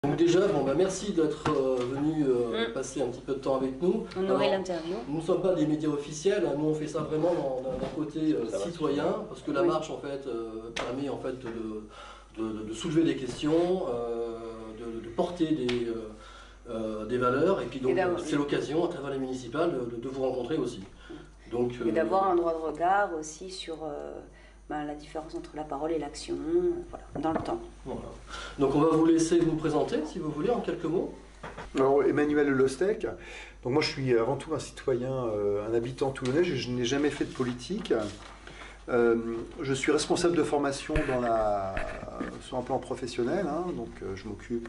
Donc déjà, merci d'être venu passer un petit peu de temps avec nous. Honorer l'interview. Nous ne sommes pas des médias officiels, hein. Nous on fait ça vraiment d'un côté citoyen, parce que la marche en fait permet en fait de soulever des questions, de porter des valeurs, et puis donc c'est l'occasion à travers les municipales de vous rencontrer aussi. Donc, et d'avoir un droit de regard aussi sur la différence entre la parole et l'action, voilà, dans le temps. Voilà. Donc on va vous laisser vous présenter, si vous voulez, en quelques mots. Alors, Emmanuel Lostec. Donc moi je suis avant tout un citoyen, un habitant toulonnais, je n'ai jamais fait de politique. Je suis responsable de formation sur un plan professionnel, hein, donc je m'occupe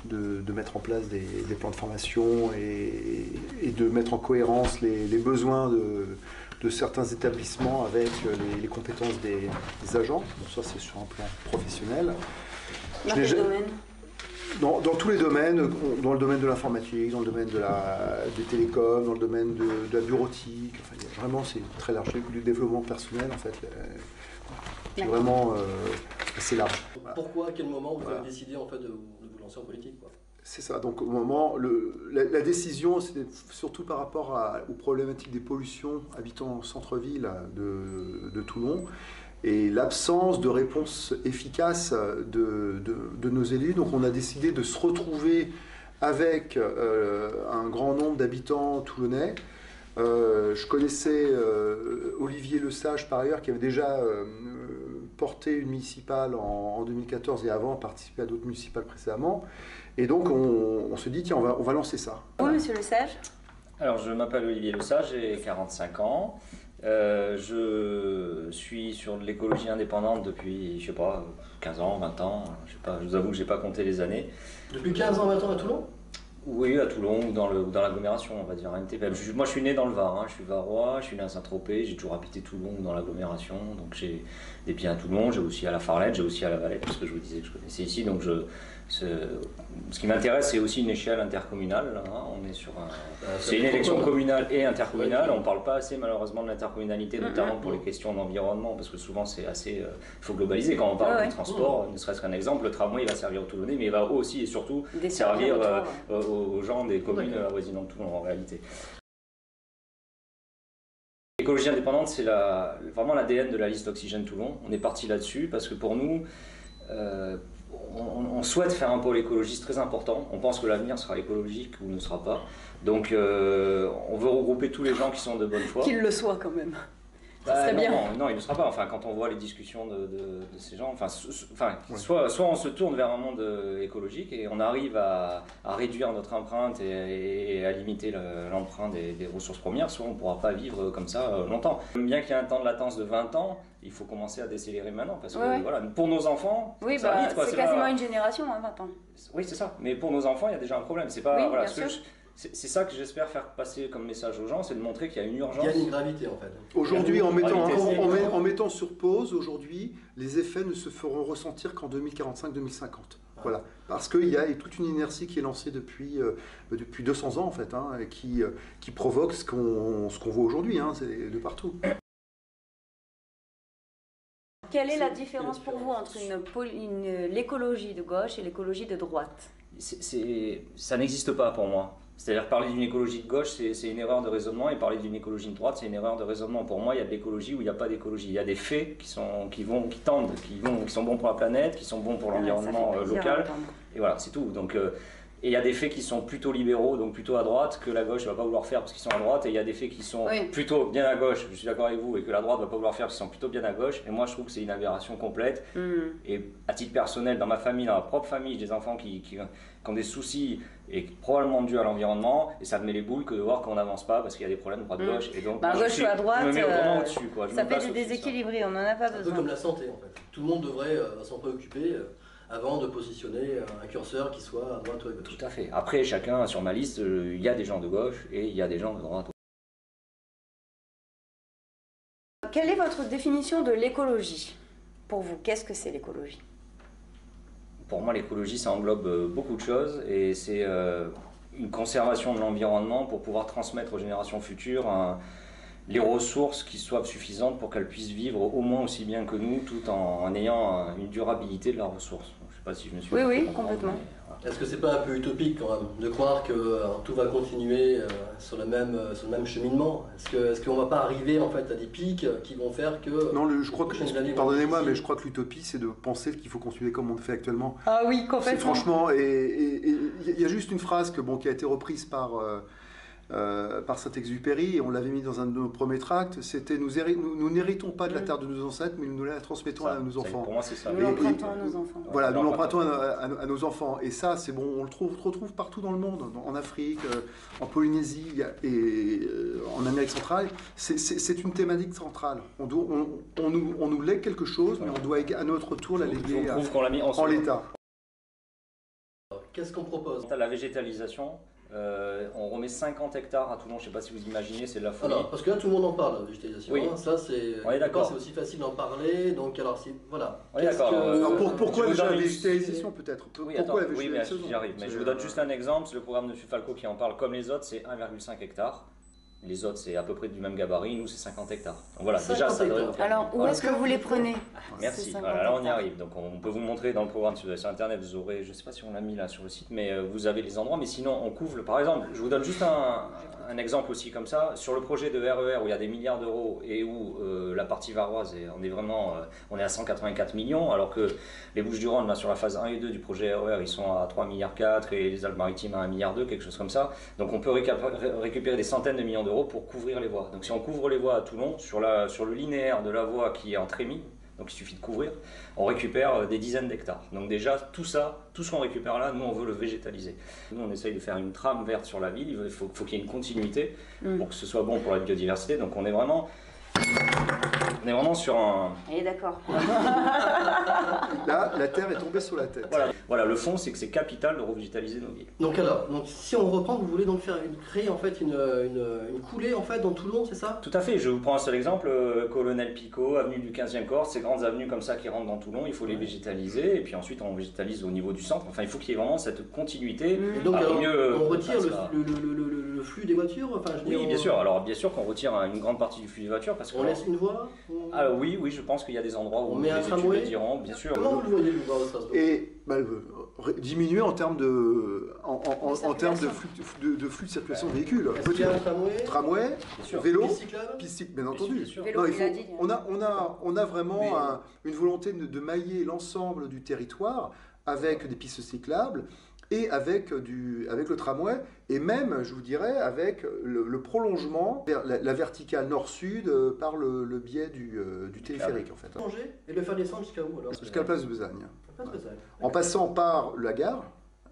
de mettre en place des plans de formation et de mettre en cohérence les besoins de certains établissements avec les compétences des agents. Donc ça c'est sur un plan professionnel. Dans quel domaine ? Dans tous les domaines, dans le domaine de l'informatique, dans le domaine des télécoms, dans le domaine de la bureautique, enfin, vraiment c'est très large, du développement personnel en fait, c'est vraiment assez large. Pourquoi, à quel moment vous avez décidé en fait de vous lancer en politique, quoi ? C'est ça, donc au moment, la décision c'était surtout par rapport aux problématiques des pollutions habitant au centre-ville de Toulon, et l'absence de réponse efficace de nos élus. Donc on a décidé de se retrouver avec un grand nombre d'habitants toulonnais. Je connaissais Olivier Lesage par ailleurs, qui avait déjà porté une municipale en 2014 et avant participé à d'autres municipales précédemment. Et donc on se dit tiens on va lancer ça. Oui, monsieur Lesage. Alors je m'appelle Olivier Lesage, j'ai 45 ans. Je suis sur de l'écologie indépendante depuis, je sais pas, 15 ans, 20 ans, je sais pas, je vous avoue que j'ai pas compté les années. Depuis 15 ans, 20 ans à Toulon ? Oui, à Toulon ou dans l'agglomération, on va dire. Moi je suis né dans le Var, hein, je suis varois, je suis né à Saint-Tropez, j'ai toujours habité Toulon ou dans l'agglomération, donc j'ai des pieds à Toulon, j'ai aussi à la Farlette, j'ai aussi à la Valette, parce que je vous disais que je connaissais ici, donc ce qui m'intéresse, c'est aussi une échelle intercommunale. Là, hein. On est sur c'est une élection communale et intercommunale. On ne parle pas assez malheureusement de l'intercommunalité, notamment pour les questions d'environnement, parce que souvent c'est assez. Il faut globaliser quand on parle du transport. Ne serait-ce qu'un exemple, le tramway il va servir aux Toulonnais, mais il va aussi et surtout servir aux gens des communes avoisinantes de Toulon en réalité. L'écologie indépendante, c'est vraiment l'ADN de la liste Oxygène Toulon. On est parti là-dessus parce que pour nous, on souhaite faire un pôle écologiste très important. On pense que l'avenir sera écologique ou ne sera pas. Donc on veut regrouper tous les gens qui sont de bonne foi. Qu'il le soit quand même. Ça serait bien. Non, il ne sera pas. Enfin, quand on voit les discussions de ces gens, soit on se tourne vers un monde écologique et on arrive à réduire notre empreinte et à limiter l'empreinte des ressources premières, soit on ne pourra pas vivre comme ça longtemps. Bien qu'il y ait un temps de latence de 20 ans, il faut commencer à décélérer maintenant parce que voilà, pour nos enfants, oui, c'est quasiment une génération, 20 ans. Oui, c'est ça. Mais pour nos enfants, il y a déjà un problème. C'est pas voilà, c'est ça que j'espère faire passer comme message aux gens, c'est de montrer qu'il y a une urgence. Il y a une gravité en fait. Aujourd'hui, en mettant sur pause, aujourd'hui, les effets ne se feront ressentir qu'en 2045-2050. Voilà. Parce qu'il y a toute une inertie qui est lancée depuis 200 ans en fait, hein, et qui provoque ce qu'on voit aujourd'hui, hein, c'est de partout. Quelle est la différence pour vous entre l'écologie de gauche et l'écologie de droite ? Ça n'existe pas pour moi. C'est-à-dire parler d'une écologie de gauche, c'est une erreur de raisonnement, et parler d'une écologie de droite, c'est une erreur de raisonnement. Pour moi, il y a de l'écologie où il n'y a pas d'écologie. Il y a des faits qui sont bons pour la planète, qui sont bons pour l'environnement local, et voilà, c'est tout. Donc, et il y a des faits qui sont plutôt libéraux, donc plutôt à droite, que la gauche ne va pas vouloir faire parce qu'ils sont à droite, et il y a des faits qui sont plutôt bien à gauche, je suis d'accord avec vous, et que la droite ne va pas vouloir faire parce qu'ils sont plutôt bien à gauche, et moi je trouve que c'est une aberration complète. Et à titre personnel, dans ma famille, dans ma propre famille, j'ai des enfants qui ont des soucis, et probablement dus à l'environnement, et ça me met les boules que de voir qu'on n'avance pas parce qu'il y a des problèmes droite-gauche, et donc à gauche ou à droite, je me mets vraiment au-dessus. Ça fait des déséquilibrés, on n'en a pas besoin. Un peu comme la santé en fait. Tout le monde devrait s'en préoccuper. Avant de positionner un curseur qui soit à droite ou à gauche. Tout à fait. Après, chacun, sur ma liste, il y a des gens de gauche et il y a des gens de droite. Quelle est votre définition de l'écologie ? Pour vous, qu'est-ce que c'est l'écologie ? Pour moi, l'écologie, ça englobe beaucoup de choses et c'est une conservation de l'environnement pour pouvoir transmettre aux générations futures les ressources qui soient suffisantes pour qu'elles puissent vivre au moins aussi bien que nous, tout en ayant une durabilité de la ressource. pas si je me suis Oui, fait oui, comprendre, complètement. mais, voilà. Est-ce que c'est pas un peu utopique quand même de croire que tout va continuer sur le même cheminement? Est-ce qu'on va pas arriver en fait à des pics qui vont faire que... Non, je crois que, prochaines années vont pardonnez-moi, être mais je crois que l'utopie, c'est de penser qu'il faut continuer comme on le fait actuellement. Ah oui, C'est complètement. franchement, et il y a juste une phrase qui a été reprise par Saint-Exupéry, et on l'avait mis dans un de nos premiers tracts, c'était nous n'héritons pas de la terre de nos ancêtres, mais nous la transmettons à nos enfants. Pour moi, c'est ça. Nous l'empruntons à nos enfants. Voilà, nous l'empruntons à nos enfants. Et ça, c'est bon, on le retrouve partout dans le monde, en Afrique, en Polynésie et en Amérique centrale. C'est une thématique centrale. On nous lègue quelque chose, mais on doit à notre tour la léguer Je trouve qu'on l'a mis en l'état. Qu'est-ce qu'on propose? La végétalisation, on remet 50 hectares à Toulon, je ne sais pas si vous imaginez, c'est de la folie. Alors, parce que là tout le monde en parle, la végétalisation. Oui. Ça, c'est d'accord. c'est aussi facile d'en parler. Donc, alors, voilà. Oui, Qu'est-ce d'accord. que- Alors pourquoi je vous déjà la donne une- végétalisation peut-être? Oui, Pourquoi la attends, oui, mais végétalisation? j'y arrive. Mais je vous donne juste un exemple. C'est le programme de M. Falco qui en parle. Comme les autres, c'est 1,5 hectare. Les autres, c'est à peu près du même gabarit. Nous, c'est 50 hectares. Donc voilà, 50 déjà, ça devrait hectares. vous faire. Alors, où Voilà. est-ce que vous les prenez? Merci. ces 50 Voilà, là, on y hectares. arrive. Donc, on peut vous montrer dans le programme sur Internet. Vous aurez, je ne sais pas si on l'a mis là sur le site, mais vous avez les endroits. Mais sinon, on couvre. Par exemple, je vous donne juste un exemple aussi comme ça. Sur le projet de RER où il y a des milliards d'euros et où la partie varoise, on est à 184 millions, alors que les Bouches-du-Rhône, là, sur la phase 1 et 2 du projet RER, ils sont à 3,4 milliards et les Alpes-Maritimes à 1,2 milliard, quelque chose comme ça. Donc, on peut récupérer des centaines de millions d'euros pour couvrir les voies. Donc si on couvre les voies à Toulon, sur le linéaire de la voie qui est en trémie, donc il suffit de couvrir, on récupère des dizaines d'hectares. Donc déjà, tout ce qu'on récupère là, nous on veut le végétaliser. Nous on essaye de faire une trame verte sur la ville, il faut qu'il y ait une continuité pour que ce soit bon pour la biodiversité. Donc on est vraiment sur un... Eh d'accord. Là, la terre est tombée sur la tête. Voilà, le fond c'est que c'est capital de revégétaliser nos villes. Donc si on reprend, vous voulez donc créer en fait une coulée en fait dans Toulon, c'est ça? Tout à fait, je vous prends un seul exemple, Colonel Picot, avenue du 15e corps, ces grandes avenues comme ça qui rentrent dans Toulon, il faut les végétaliser et puis ensuite on végétalise au niveau du centre. Enfin, il faut qu'il y ait vraiment cette continuité. Et donc Alors, on retire le flux des voitures, enfin, je veux Oui, dire, bien sûr. Alors, bien sûr qu'on retire une grande partie du flux des voitures parce que. On laisse une voie? Alors, oui, je pense qu'il y a des endroits où On met un les études tramway? le diront, bien sûr. Comment vous le voyez, le voir de Strasbourg? Et diminuer en termes de flux de circulation de véhicules. Est-ce qu'il y a un tramway? Tramway, Bien sûr. vélo, Piste cyclable? piste cycle, bien entendu. Bien sûr. Vélo, Non, il a dit. on a vraiment une volonté de mailler l'ensemble du territoire avec des pistes cyclables et avec le tramway, et même, je vous dirais, avec le prolongement vers la verticale nord-sud par le biais du téléphérique, en fait. Changer et le faire descendre jusqu'à où alors? Jusqu'à la place de Besagne. Pas de Besagne. En passant par la gare,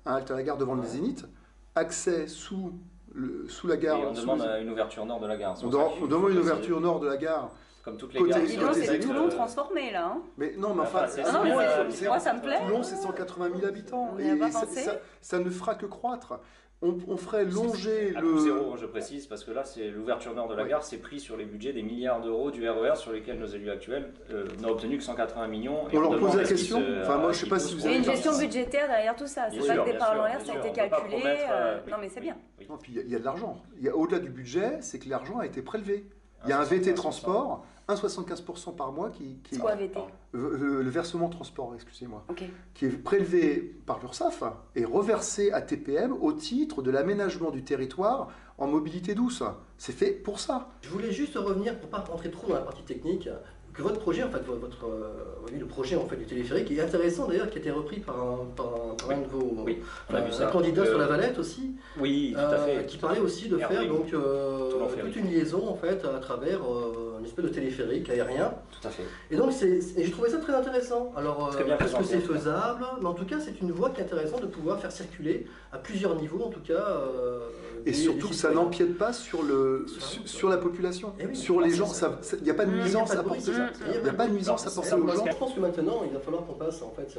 halte à la gare devant le Zénith, accès sous la Et gare. on demande une ouverture nord de la gare. On demande une ouverture nord de la gare. Comme toutes les Côté- gares. Dis donc, c'est côté- Toulon transformé là. Hein. Mais non, mais enfin, Enfin, c'est- Ah non, mais c'est- moi ça me plaît. Toulon, c'est 180 000 habitants. On n'y a pas ça, pensé. ça ne fera que croître. On ferait longer À le... coût zéro, je précise, parce que là, c'est l'ouverture nord de la Oui. gare, c'est pris sur les budgets des milliards d'euros du RER sur lesquels nos élus actuels n'ont obtenu que 180 millions. Et On leur demande pose la à ce qu'ils question. Enfin, moi, je sais pas si vous Il y a avez une Bien gestion sûr. budgétaire derrière tout ça. C'est Bien pas sûr, que des bien paroles en sûr, l'air, bien ça a sûr. été On peut pas calculé. promettre, Non mais c'est bien. Oui. Non, puis il y a de l'argent. Au-delà du budget, c'est que l'argent a été prélevé. Il y a un 75%. VT transport, 1,75% par mois qui C'est quoi VT? le versement transport, excusez-moi, Ok. qui est prélevé par l'URSSAF et reversé à TPM au titre de l'aménagement du territoire en mobilité douce. C'est fait pour ça. Je voulais juste revenir, pour pas rentrer trop dans la partie technique, que votre projet, en fait, le projet en fait, du téléphérique est intéressant d'ailleurs, qui a été repris par un de vos Oui, on a vu ça. candidats sur la Valette aussi, Oui, tout à fait. qui parlait aussi de Hervé. faire donc, Toulon toute Ferry. une liaison en fait, à travers une espèce de téléphérique aérien. Tout à fait. Et donc j'ai trouvé ça très intéressant. Alors, Très bien est-ce que présenté, c'est en tout cas. faisable? Mais en tout cas, c'est une voie qui est intéressante de pouvoir faire circuler à plusieurs niveaux, en tout cas. Et surtout que ça citoyens. n'empiète pas sur la population, Eh oui, sur les c'est gens. ça. Il n'y a pas de Il y a nuisance pas de à bruit, apporter. c'est ça. Il n'y a pas de nuisance à Non, apporter c'est aux parce gens. Je pense que maintenant, il va falloir qu'on passe en fait,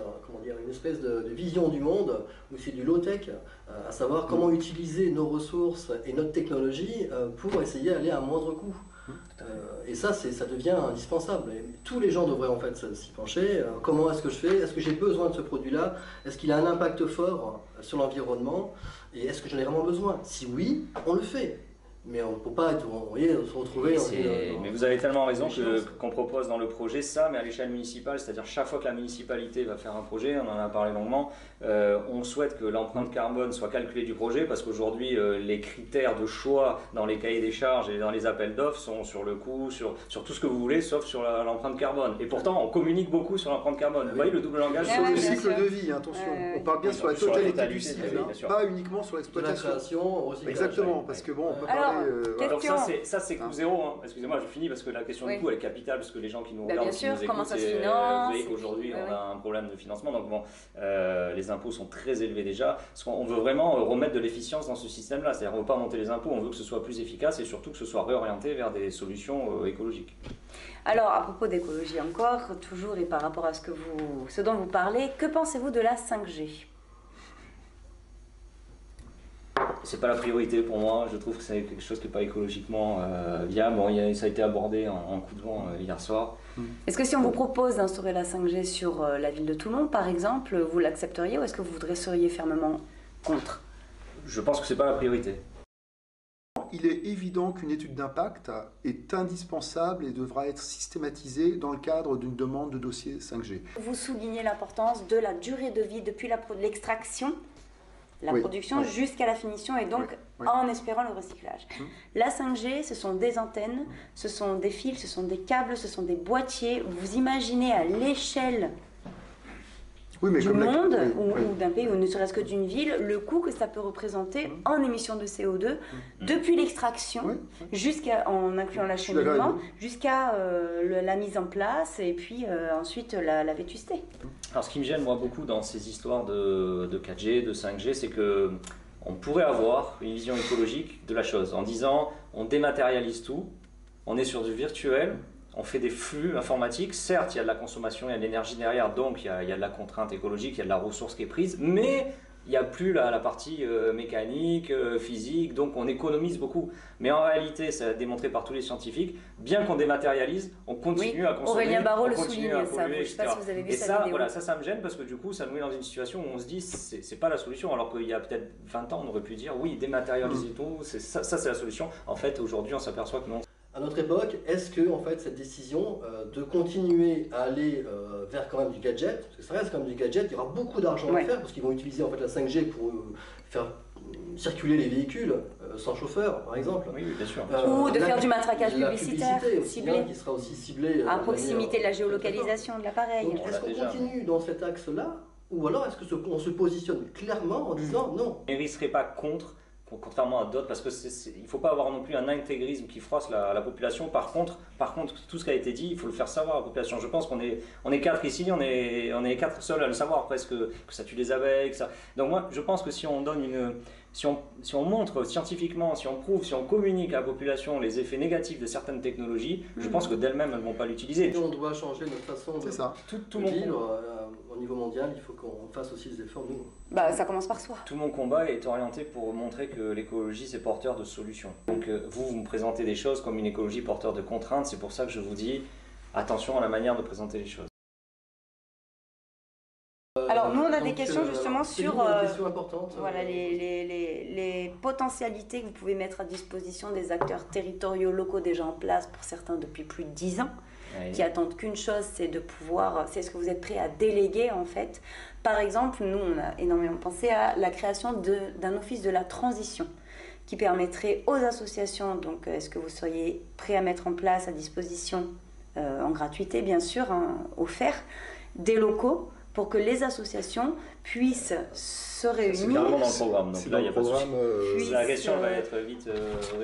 une espèce de vision du monde où c'est du low-tech, à savoir comment utiliser nos ressources et notre technologie pour essayer d'aller à un moindre coût. Et ça devient indispensable. Et tous les gens devraient en fait s'y pencher. Comment est-ce que je fais? Est-ce que j'ai besoin de ce produit-là? Est-ce qu'il a un impact fort sur l'environnement? Et est-ce que j'en ai vraiment besoin? Si oui, on le fait. Mais on ne peut pas vous voyez, se retrouver... Mais vous avez tellement raison qu'on propose dans le projet ça, mais à l'échelle municipale, c'est-à-dire chaque fois que la municipalité va faire un projet, on en a parlé longuement, on souhaite que l'empreinte carbone soit calculée du projet, parce qu'aujourd'hui, les critères de choix dans les cahiers des charges et dans les appels d'offres sont sur le coût, sur tout ce que vous voulez, sauf sur l'empreinte carbone. Et pourtant, on communique beaucoup sur l'empreinte carbone. Vous voyez le double langage sur le cycle de vie, attention. On parle bien sur la totalité du cycle, pas uniquement sur l'exploitation. Exactement, parce que bon, on peut parler... Donc ça c'est coût zéro, hein. Excusez-moi, je finis parce que la question du coût elle est capitale, parce que les gens qui nous regardent, qui nous écoutent, vous voyez qu'aujourd'hui on a un problème de financement, donc bon, les impôts sont très élevés déjà. On veut vraiment remettre de l'efficience dans ce système-là, c'est-à-dire on ne veut pas monter les impôts, on veut que ce soit plus efficace et surtout que ce soit réorienté vers des solutions écologiques. Alors à propos d'écologie encore, toujours et par rapport à ce dont vous parlez, que pensez-vous de la 5G ? C'est pas la priorité pour moi, je trouve que c'est quelque chose qui n'est pas écologiquement viable. Bon, ça a été abordé en coup de vent hier soir. Est-ce que si on vous propose d'instaurer la 5G sur la ville de Toulon, par exemple, vous l'accepteriez ou est-ce que vous seriez fermement contre ? Je pense que c'est pas la priorité. Il est évident qu'une étude d'impact est indispensable et devra être systématisée dans le cadre d'une demande de dossier 5G. Vous soulignez l'importance de la durée de vie depuis l'extraction, la production jusqu'à la finition et donc en espérant le recyclage. La 5G, ce sont des antennes, ce sont des fils, ce sont des câbles, ce sont des boîtiers. Vous imaginez à l'échelle du monde ou d'un pays ou ne serait-ce que d'une ville, le coût que ça peut représenter en émissions de CO2 depuis l'extraction en incluant l'acheminement jusqu'à la mise en place et puis ensuite la vétusté. Alors ce qui me gêne moi beaucoup dans ces histoires de 4G, de 5G, c'est que on pourrait avoir une vision écologique de la chose en disant on dématérialise tout, on est sur du virtuel, on fait des flux informatiques, certes il y a de la consommation, il y a de l'énergie derrière, donc il y a de la contrainte écologique, il y a de la ressource qui est prise, mais il n'y a plus la partie mécanique, physique, donc on économise beaucoup. Mais en réalité, c'est démontré par tous les scientifiques, bien qu'on dématérialise, on continue à consommer, Aurélien Barraud on continue à polluer, je ne sais pas si vous avez vu et sa vidéo. Voilà, ça me gêne parce que du coup, ça nous met dans une situation où on se dit c'est pas la solution, alors qu'il y a peut-être 20 ans, on aurait pu dire oui, dématérialiser tout, ça c'est la solution. En fait, aujourd'hui, on s'aperçoit que non. À notre époque, est-ce que en fait, cette décision de continuer à aller vers quand même du gadget, parce que ça reste quand même du gadget, il y aura beaucoup d'argent à faire parce qu'ils vont utiliser en fait la 5G pour faire circuler les véhicules sans chauffeur, par exemple. Oui, bien sûr. Ou de faire du matraquage publicitaire ciblé, qui sera aussi ciblé à proximité de la géolocalisation de l'appareil. Est-ce qu'on continue dans cet axe-là, ou alors est-ce qu'on se positionne clairement en disant non? On ne serait pas contre, contrairement à d'autres, parce que il ne faut pas avoir non plus un intégrisme qui froisse la population. Par contre, tout ce qui a été dit, il faut le faire savoir à la population. Je pense qu'on est 4 ici, on est 4 seuls à le savoir presque, que ça tue les abeilles, que ça... Donc moi, je pense que si on donne si on montre scientifiquement, si on prouve, si on communique à la population les effets négatifs de certaines technologies, je pense que d'elles-mêmes, elles ne vont pas l'utiliser. On doit changer notre façon de vivre au niveau mondial, il faut qu'on fasse aussi des efforts nous. Ça commence par soi. Tout mon combat est orienté pour montrer que l'écologie, c'est porteur de solutions. Donc vous me présentez des choses comme une écologie porteur de contraintes, c'est pour ça que je vous dis attention à la manière de présenter les choses. Alors nous on a des questions justement sur voilà, les potentialités que vous pouvez mettre à disposition des acteurs territoriaux locaux déjà en place, pour certains depuis plus de 10 ans, qui attendent qu'une chose, c'est de pouvoir, c'est ce que vous êtes prêt à déléguer en fait. Par exemple, nous on a énormément pensé à la création d'un office de la transition qui permettrait aux associations, donc est-ce que vous seriez prêt à mettre en place à disposition, en gratuité bien sûr, offert, des locaux pour que les associations puissent se réunir. C'est carrément dans le programme, donc là il n'y a pas de souci. La question va être vite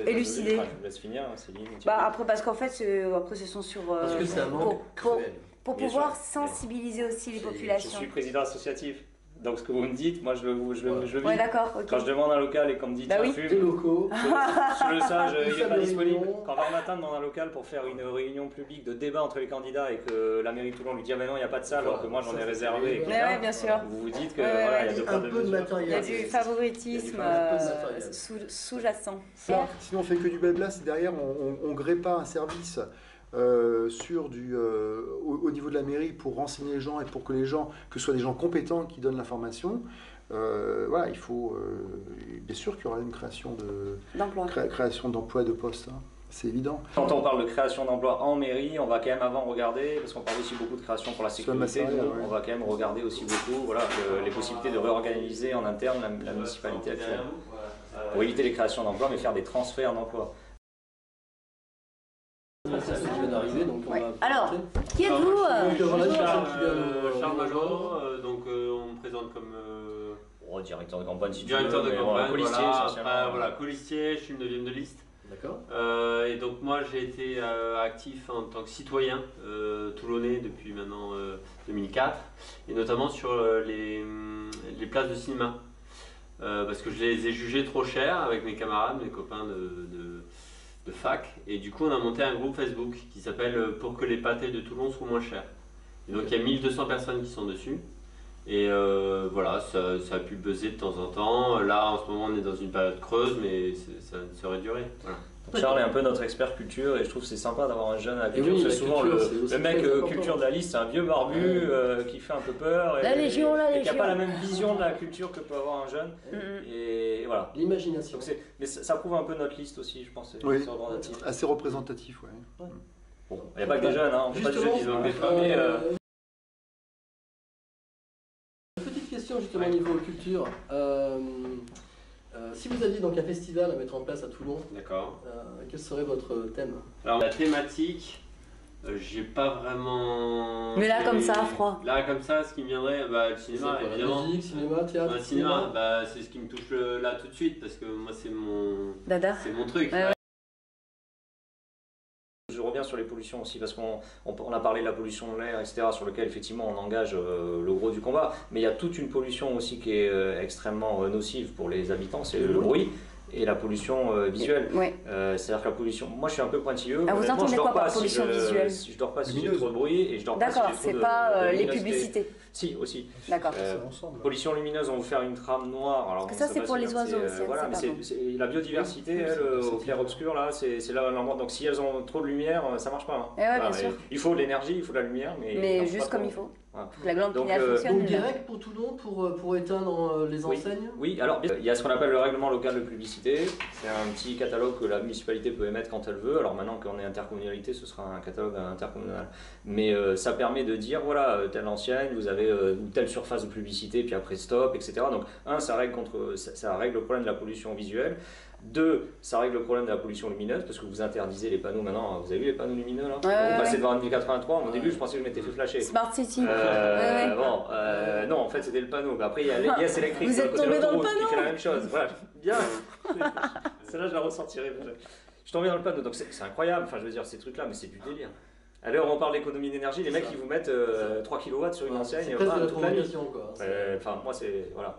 élucidée. Enfin, je vous laisse finir, Céline. Après, parce qu'en fait, ce sont sur... parce que c'est un manque cruel. Pour pouvoir sensibiliser aussi les populations. Je suis président associatif. Donc ce que vous me dites, moi je le vis. Oui, d'accord. Okay. Quand je demande un local et qu'on me dit tiens, fume, des locaux. Sur le sage, il n'est pas disponible. Quand on va matin dans un local pour faire une réunion publique de débat entre les candidats et que la mairie de Toulon lui dit ah mais non, il n'y a pas de salle, alors que moi j'en ai réservé. Oui, bien sûr. Vous vous dites que voilà, il y a un peu de matériel. Il y a du favoritisme sous-jacent. Sinon on fait que du blabla, si derrière on ne grée pas un service au niveau de la mairie pour renseigner les gens et pour que ce soit des gens compétents qui donnent l'information, Voilà, il faut, bien sûr qu'il y aura une création d'emplois, de postes, hein. C'est évident. Quand on parle de création d'emplois en mairie, on va quand même avant regarder, parce qu'on parle aussi beaucoup de création pour la sécurité, on va quand même regarder aussi beaucoup voilà, les possibilités de réorganiser en interne la municipalité actuelle. Pour éviter les créations d'emplois, mais faire des transferts d'emplois. Alors, qui êtes-vous Charles Major, donc on me présente comme directeur de campagne, si directeur tu veux, de campagne, colistier, voilà, colistier, je suis une 9e de liste. D'accord. Et donc moi j'ai été actif en tant que citoyen toulonnais depuis maintenant 2004, et notamment sur les places de cinéma. Parce que je les ai jugées trop chères avec mes camarades, mes copains de fac, et du coup on a monté un groupe Facebook qui s'appelle Pour que les pâtés de Toulon soient moins chers. Et donc il y a 1200 personnes qui sont dessus, et voilà, ça a pu buzzer de temps en temps. Là en ce moment on est dans une période creuse, mais ça ne saurait durer. Voilà. Charles est un peu notre expert culture et je trouve que c'est sympa d'avoir un jeune à la culture. Oui, c'est souvent le mec culture de la liste, c'est un vieux barbu qui fait un peu peur et qui n'a pas la même vision de la culture que peut avoir un jeune. Et voilà. L'imagination. Mais ça prouve un peu notre liste aussi, je pense. Oui, assez représentatif. Ouais. Bon, il n'y a pas que des jeunes, hein. On ne pas des jeunes qui veulent déframer. Petite question justement au niveau culture. Si vous aviez donc un festival à mettre en place à Toulon, quel serait votre thème? Alors la thématique, j'ai pas vraiment... Mais là comme ça, froid. Là comme ça, ce qui me viendrait, le cinéma évidemment. Musique, cinéma, théâtre. Cinéma, c'est ce qui me touche là tout de suite, parce que moi c'est mon truc. Ouais. Je reviens sur les pollutions aussi, parce qu'on a parlé de la pollution de l'air, etc., sur lequel effectivement on engage le gros du combat, mais il y a toute une pollution aussi qui est extrêmement nocive pour les habitants, c'est le bruit et la pollution visuelle. Oui. C'est-à-dire que la pollution, moi je suis un peu pointilleux. Vous entendez quoi par pollution visuelle? Je dors pas si j'ai trop de bruit et je dors pas si j'ai trop de... D'accord, c'est pas les publicités. Si, aussi. D'accord. Pollution lumineuse, on va vous faire une trame noire. Alors, ça c'est pour les oiseaux. Voilà, mais c'est la biodiversité, elle, au clair-obscur, là, c'est là l'endroit. Donc si elles ont trop de lumière, ça marche pas. Hein. Ouais, bien sûr. Il faut de l'énergie, il faut de la lumière, mais juste comme il faut. Voilà. La glande pinéale fonctionne. Donc direct pour Toulon, pour éteindre les enseignes? Oui, alors il y a ce qu'on appelle le règlement local de publicité. C'est un petit catalogue que la municipalité peut émettre quand elle veut. Alors maintenant qu'on est intercommunalité, ce sera un catalogue intercommunal. Mais ça permet de dire, voilà, telle enseigne, vous avez telle surface de publicité, puis après stop, etc. Donc ça règle le problème de la pollution visuelle. 2, ça règle le problème de la pollution lumineuse, parce que vous interdisez les panneaux maintenant. Vous avez vu les panneaux lumineux là? Vous passez devant 1083, au début je pensais que je m'étais fait flasher. Smart City. Non, en fait c'était le panneau. Mais après il y a l'ES électrique. Vous êtes tombé dans le panneau qui fait la même chose. Voilà, bien. Celle-là je la ressentirai. Je suis tombé dans le panneau, donc c'est incroyable. Enfin je veux dire, ces trucs là, mais c'est du délire. À l'heure où on parle d'économie d'énergie, les mecs ils vous mettent 3 kW sur une enseigne. C'est presque de la provocation quoi. Enfin moi c'est... Voilà.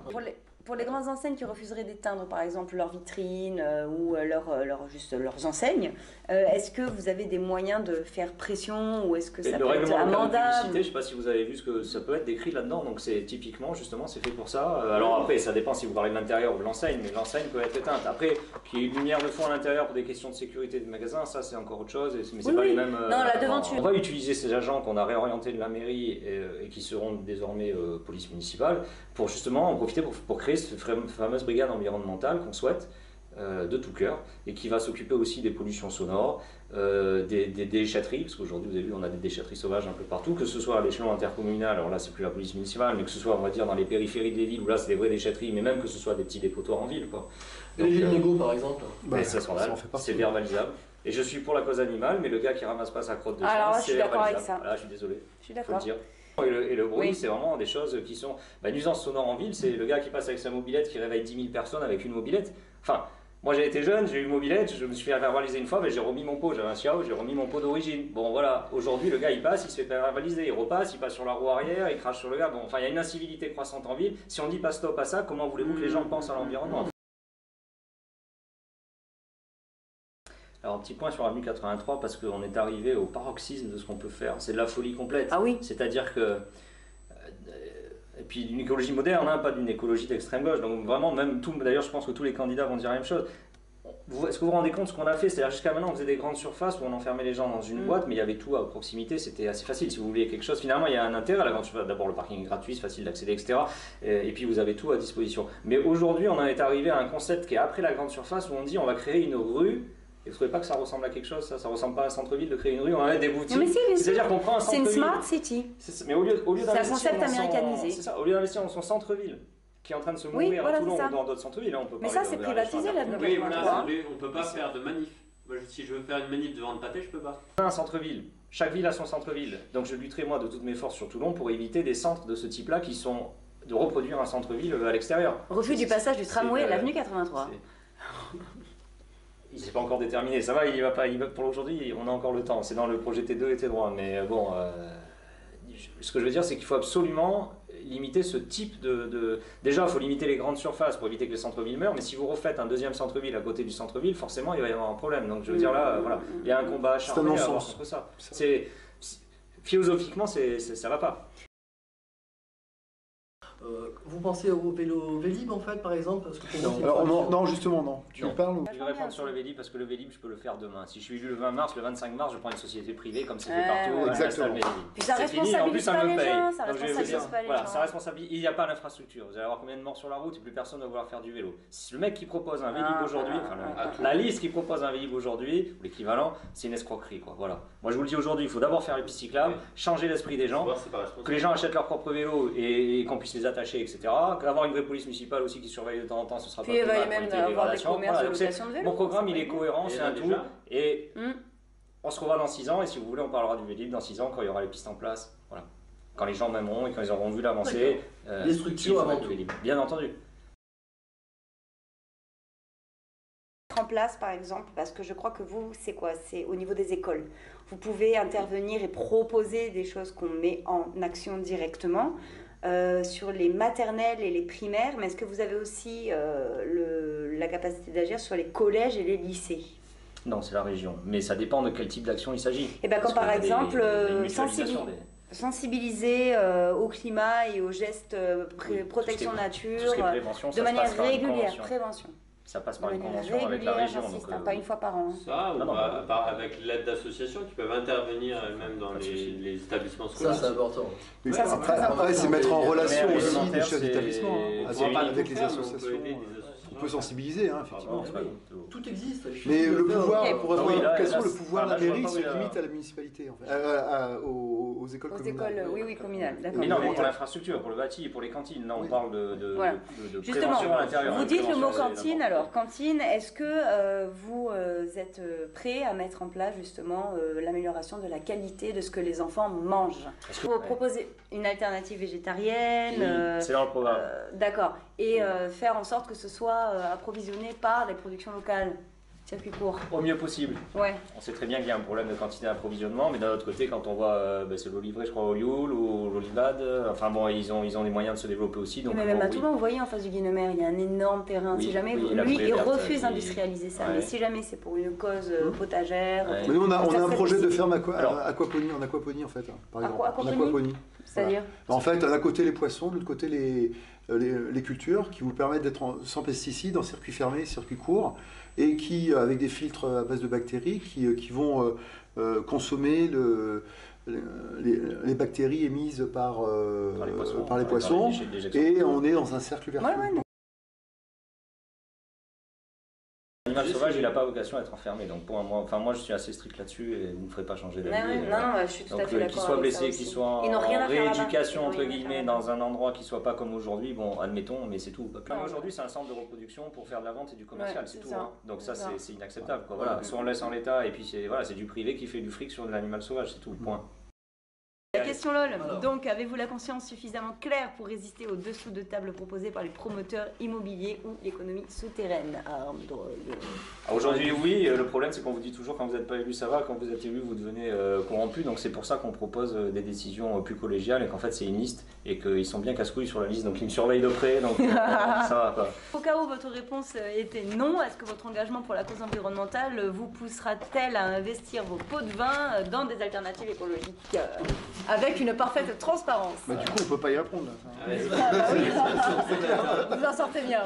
Pour les grandes enseignes qui refuseraient d'éteindre par exemple leurs vitrines ou leurs enseignes, est-ce que vous avez des moyens de faire pression ou est-ce que ça peut être amendable? Je ne sais pas si vous avez vu ce que ça peut être décrit là-dedans, donc c'est typiquement justement c'est fait pour ça. Alors après ça dépend si vous parlez de l'intérieur ou de l'enseigne, mais l'enseigne peut être éteinte. Après qu'il y ait une lumière de fond à l'intérieur pour des questions de sécurité du magasin, ça c'est encore autre chose, mais c'est pas les mêmes... Non, la devanture. On va utiliser ces agents qu'on a réorientés de la mairie et qui seront désormais police municipale pour justement en profiter pour créer cette fameuse brigade environnementale qu'on souhaite de tout cœur et qui va s'occuper aussi des pollutions sonores, des déchetteries, parce qu'aujourd'hui vous avez vu on a des déchetteries sauvages un peu partout, que ce soit à l'échelon intercommunal, alors là c'est plus la police municipale, mais que ce soit on va dire dans les périphéries des villes où là c'est des vraies déchetteries, mais même que ce soit des petits dépotoirs en ville quoi. Et les Lego par exemple? C'est verbalisable. Et je suis pour la cause animale, mais le gars qui ramasse pas sa crotte de chien, alors là, je suis d'accord avec ça. Là je suis désolé. Je suis d'accord. Et le bruit, c'est vraiment des choses qui sont... nuisance sonore en ville, c'est le gars qui passe avec sa mobilette, qui réveille 10 000 personnes avec une mobilette. Enfin, moi j'ai été jeune, j'ai eu une mobilette, je me suis fait verbaliser une fois, j'ai remis mon pot, j'avais un Xiao, j'ai remis mon pot d'origine. Bon voilà, aujourd'hui le gars il passe, il se fait verbaliser, il repasse, il passe sur la roue arrière, il crache sur le gars. Bon, enfin il y a une incivilité croissante en ville. Si on dit pas stop à ça, comment voulez-vous que les gens pensent à l'environnement? Alors, un petit point sur Avenue 83, parce qu'on est arrivé au paroxysme de ce qu'on peut faire. C'est de la folie complète. Ah oui. C'est-à-dire que... et puis d'une écologie moderne, hein, pas d'une écologie d'extrême gauche. Donc vraiment, même tout... D'ailleurs, je pense que tous les candidats vont dire la même chose. est-ce que vous vous rendez compte de ce qu'on a fait? C'est-à-dire jusqu'à maintenant on faisait des grandes surfaces où on enfermait les gens dans une boîte, mais il y avait tout à proximité, c'était assez facile. Si vous vouliez quelque chose, finalement il y a un intérêt à la grande surface. D'abord le parking est gratuit, c'est facile d'accéder, etc. Et puis vous avez tout à disposition. Mais aujourd'hui on en est arrivé à un concept qui est après la grande surface où on dit on va créer une rue. Et vous ne trouvez pas que ça ressemble à quelque chose, ça? Ça ressemble pas à un centre-ville de créer une rue, on a des boutiques. C'est-à-dire qu'on prend un centre-ville. C'est une smart city. Mais au lieu c'est un concept américanisé. C'est ça, au lieu d'investir dans son centre-ville, qui est en train de se mourir à Toulon ou dans d'autres centres-villes, on peut mais ça c'est privatisé là. Oui, voilà, on peut pas faire de manif. Moi, si je veux faire une manif devant le pâté, je peux pas. Un centre-ville, chaque ville a son centre-ville. Donc je lutterai moi de toutes mes forces sur Toulon pour éviter des centres de ce type-là qui sont de reproduire un centre-ville à l'extérieur. Refus du passage du tramway à l'avenue 83. Il s'est pas encore déterminé, ça va, il va pas, pour aujourd'hui, on a encore le temps, c'est dans le projet T2 et T3, mais bon, ce que je veux dire, c'est qu'il faut absolument limiter ce type Déjà, il faut limiter les grandes surfaces pour éviter que les centres-villes meurent, mais si vous refaites un deuxième centre-ville à côté du centre-ville, forcément, il va y avoir un problème. Donc je veux dire là, voilà, il y a un combat acharné à avoir contre ça. Philosophiquement, ça va pas. Vous pensez au vélo Vélib en fait, par exemple? Parce que non, justement, non. Tu parles ou... Je vais répondre sur le Vélib parce que le Vélib, je peux le faire demain. Si je suis élu le 20 mars, le 25 mars, je prends une société privée comme c'est fait partout. Exactement. Puis ça responsabilise pas les gens, ça responsabilise pas les gens. Voilà, ça responsabilise. Il n'y a pas l'infrastructure. Vous allez avoir combien de morts sur la route et plus personne ne va vouloir faire du vélo. Si le mec qui propose un Vélib aujourd'hui, la liste qui propose un Vélib aujourd'hui, ou l'équivalent, c'est une escroquerie, quoi. Voilà. Moi je vous le dis aujourd'hui, il faut d'abord faire les pistes cyclables, changer l'esprit des gens, que les gens achètent leur propre vélo et qu'on puisse les attacher, etc. Avoir une vraie police municipale aussi qui surveille de temps en temps, ce sera pas plus mal. Puis il va même avoir des commerces de location de vélo. Mon programme il est cohérent, c'est un tout. Et on se revoit dans 6 ans et si vous voulez on parlera du Vélib dans 6 ans quand il y aura les pistes en place. Voilà. Quand les gens m'aimeront et quand ils auront vu l'avancée. Les structures avant tout. Bien entendu. En place par exemple, parce que je crois que vous, c'est quoi? C'est au niveau des écoles. Vous pouvez intervenir et proposer des choses qu'on met en action directement. Sur les maternelles et les primaires, mais est-ce que vous avez aussi la capacité d'agir sur les collèges et les lycées? Non, c'est la région, mais ça dépend de quel type d'action il s'agit. Et bien comme par exemple sensibiliser au climat et aux gestes protection nature de manière régulière, prévention. Ça passe par une convention avec la région. Donc, pas une fois par an. Ça, ou avec l'aide d'associations qui peuvent intervenir même dans les établissements scolaires. Ça, c'est important. Mais après, c'est mettre en relation aussi des chefs d'établissement avec les associations. On peut sensibiliser, effectivement. Tout existe. Mais le pouvoir, pour avoir une occasion, le pouvoir de la mairie se limite à la municipalité, en fait. Aux écoles communales. Oui, communales. Mais non, mais pour l'infrastructure, pour le bâti, pour les cantines, là on parle de prévention à l'intérieur. Vous dites le mot cantine, alors cantine, est-ce que vous êtes prêt à mettre en place justement l'amélioration de la qualité de ce que les enfants mangent? Vous proposez une alternative végétarienne? C'est dans le programme. D'accord. Et faire en sorte que ce soit approvisionné par des productions locales, circuit court. Au mieux possible. Ouais. On sait très bien qu'il y a un problème de quantité d'approvisionnement, mais d'un autre côté, quand on voit c'est l'Olivré, je crois, au Lioul ou l'Olivade, enfin bon, ils ont les moyens de se développer aussi. Donc, mais même à Toulon, vous voyez, en face du Guinemer, il y a un énorme terrain. Si jamais, lui, il refuse d'industrialiser ça. Mais si jamais c'est pour une cause potagère. Mais nous, on a un projet de ferme aquaponie, en aquaponie en fait, par exemple. En aquaponie. C'est-à-dire en fait, d'un côté les poissons, de l'autre côté les cultures qui vous permettent d'être sans pesticides, en circuit fermé, circuit court, et qui, avec des filtres à base de bactéries, qui vont consommer les bactéries émises par les poissons, et on est dans un cercle vertueux. L'animal sauvage, il n'a pas vocation à être enfermé, donc pour moi, je suis assez strict là-dessus et vous ne me ferez pas changer d'avis. Non, je suis tout à fait d'accord. Qu'il soit blessé, qu'il soit en rééducation entre guillemets dans un endroit qui soit pas comme aujourd'hui, bon, admettons, mais c'est tout. Aujourd'hui, c'est un centre de reproduction pour faire de la vente et du commercial, c'est tout. Donc ça, c'est inacceptable. Voilà. Soit on laisse en l'état et puis c'est du privé qui fait du fric sur de l'animal sauvage, c'est tout. Point. La question LOL, donc avez-vous la conscience suffisamment claire pour résister aux dessous de table proposés par les promoteurs immobiliers ou l'économie souterraine? Aujourd'hui oui, le problème c'est qu'on vous dit toujours quand vous n'êtes pas élu ça va, quand vous êtes élu vous devenez corrompu, donc c'est pour ça qu'on propose des décisions plus collégiales et qu'en fait c'est une liste et qu'ils sont bien casse-couilles sur la liste, donc ils me surveillent de près, donc ça va quoi. Au cas où votre réponse était non, est-ce que votre engagement pour la cause environnementale vous poussera-t-elle à investir vos pots de vin dans des alternatives écologiques avec une parfaite transparence? Du coup, on peut pas y répondre. Vous en sortez bien.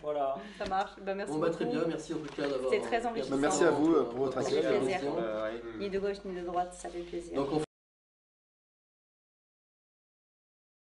Voilà. Ça marche. Ben, merci Bon, beaucoup. très bien, merci en tout cas d'avoir. C'était très enrichissant. Merci à vous pour votre Ça fait accueil. plaisir. Ouais. Ni de gauche ni de droite, ça fait plaisir. Donc on